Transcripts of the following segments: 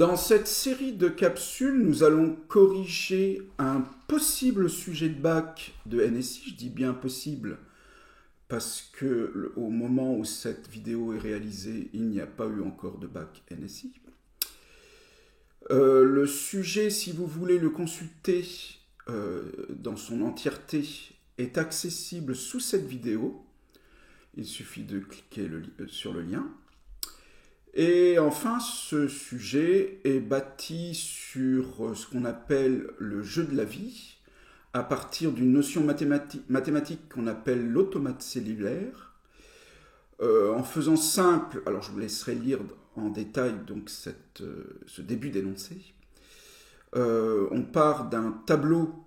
Dans cette série de capsules, nous allons corriger un possible sujet de bac de NSI. Je dis bien possible parce que au moment où cette vidéo est réalisée, il n'y a pas eu encore de bac NSI. Le sujet, si vous voulez le consulter dans son entièreté, est accessible sous cette vidéo. Il suffit de cliquer sur le lien. Et enfin, ce sujet est bâti sur ce qu'on appelle le jeu de la vie, à partir d'une notion mathématique qu'on appelle l'automate cellulaire. En faisant simple, alors je vous laisserai lire en détail donc ce début d'énoncé. On part d'un tableau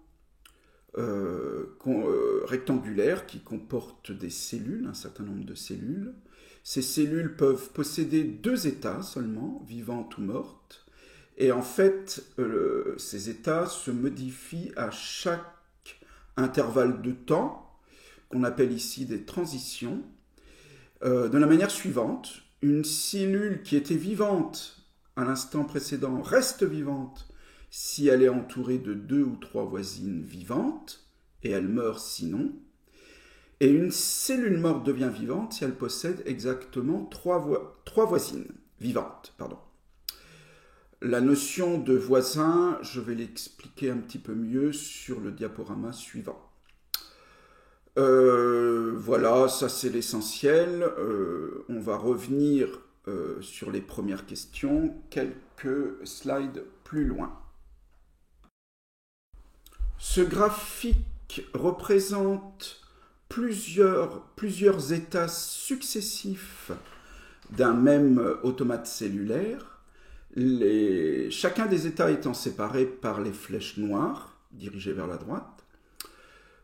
rectangulaire qui comporte des cellules, un certain nombre de cellules. Ces cellules peuvent posséder deux états seulement, vivantes ou mortes. Et en fait, ces états se modifient à chaque intervalle de temps, qu'on appelle ici des transitions, de la manière suivante. Une cellule qui était vivante à l'instant précédent reste vivante si elle est entourée de 2 ou 3 voisines vivantes, et elle meurt sinon. Et une cellule morte devient vivante si elle possède exactement 3 voisines vivantes. La notion de voisin, je vais l'expliquer un petit peu mieux sur le diaporama suivant. Voilà, ça c'est l'essentiel. On va revenir sur les premières questions quelques slides plus loin. Ce graphique représente plusieurs états successifs d'un même automate cellulaire, chacun des états étant séparé par les flèches noires dirigées vers la droite,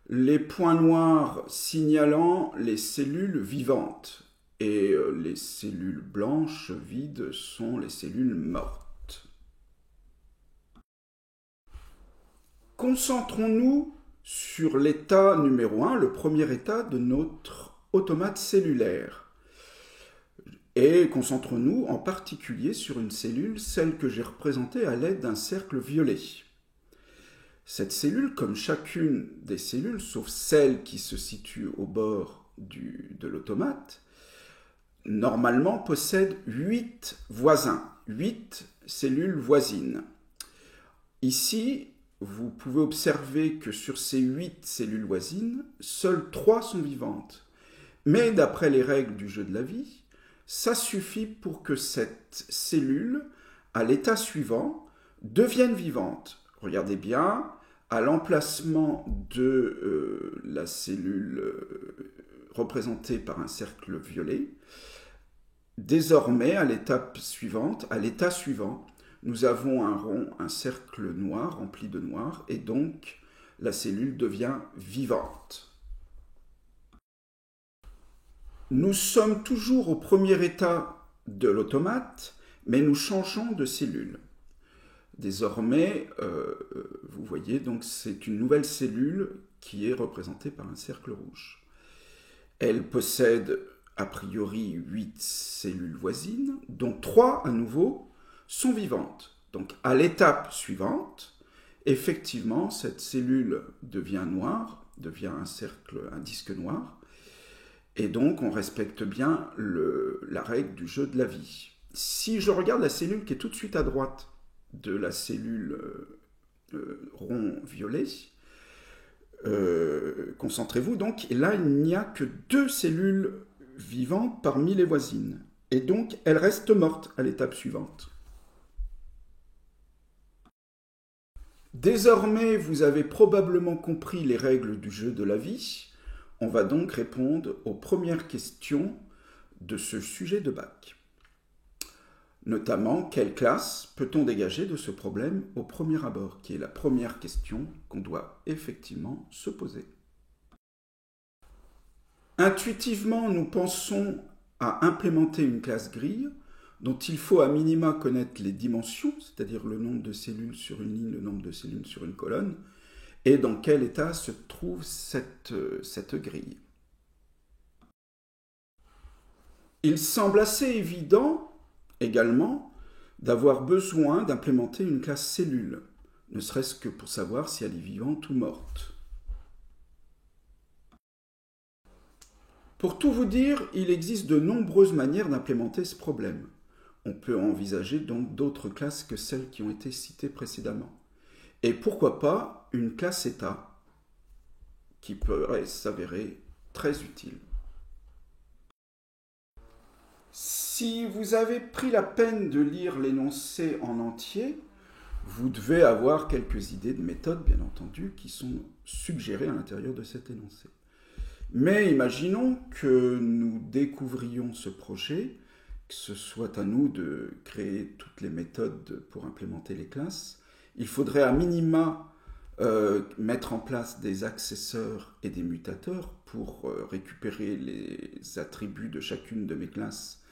les points noirs signalant les cellules vivantes et les cellules blanches vides sont les cellules mortes. Concentrons-nous sur l'état numéro 1, le premier état de notre automate cellulaire. Et concentrons-nous en particulier sur une cellule, celle que j'ai représentée à l'aide d'un cercle violet. Cette cellule, comme chacune des cellules, sauf celle qui se situe au bord de l'automate, normalement possède 8 voisins, 8 cellules voisines. Ici, vous pouvez observer que sur ces 8 cellules voisines, seules 3 sont vivantes. Mais d'après les règles du jeu de la vie, ça suffit pour que cette cellule, à l'état suivant, devienne vivante. Regardez bien, à l'emplacement de la cellule représentée par un cercle violet, désormais, à l'étape suivante, à l'état suivant, nous avons un rond, un cercle noir rempli de noir, et donc la cellule devient vivante. Nous sommes toujours au premier état de l'automate, mais nous changeons de cellule. Désormais, vous voyez, donc c'est une nouvelle cellule qui est représentée par un cercle rouge. Elle possède a priori 8 cellules voisines, dont 3 à nouveau sont vivantes. Donc à l'étape suivante, effectivement, cette cellule devient noire, devient un disque noir, et donc on respecte bien la règle du jeu de la vie. Si je regarde la cellule qui est tout de suite à droite de la cellule rond violet, concentrez-vous donc, et là il n'y a que 2 cellules vivantes parmi les voisines, et donc elles restent mortes à l'étape suivante. Désormais, vous avez probablement compris les règles du jeu de la vie. On va donc répondre aux premières questions de ce sujet de bac. Notamment, quelle classe peut-on dégager de ce problème au premier abord, qui est la première question qu'on doit effectivement se poser. Intuitivement, nous pensons à implémenter une classe grille dont il faut à minima connaître les dimensions, c'est-à-dire le nombre de cellules sur une ligne, le nombre de cellules sur une colonne, et dans quel état se trouve cette grille. Il semble assez évident, également, d'avoir besoin d'implémenter une classe cellule, ne serait-ce que pour savoir si elle est vivante ou morte. Pour tout vous dire, il existe de nombreuses manières d'implémenter ce problème. On peut envisager donc d'autres classes que celles qui ont été citées précédemment. Et pourquoi pas une classe état qui pourrait s'avérer très utile. Si vous avez pris la peine de lire l'énoncé en entier, vous devez avoir quelques idées de méthodes, bien entendu, qui sont suggérées à l'intérieur de cet énoncé. Mais imaginons que nous découvrions ce projet, que ce soit à nous de créer toutes les méthodes pour implémenter les classes. Il faudrait à minima mettre en place des accesseurs et des mutateurs pour récupérer les attributs de chacune de mes classes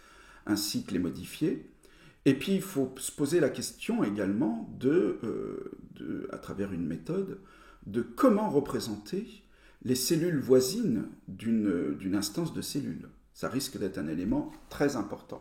ainsi que les modifier. Et puis il faut se poser la question également à travers une méthode, de comment représenter les cellules voisines d'une instance de cellules. Ça risque d'être un élément très important.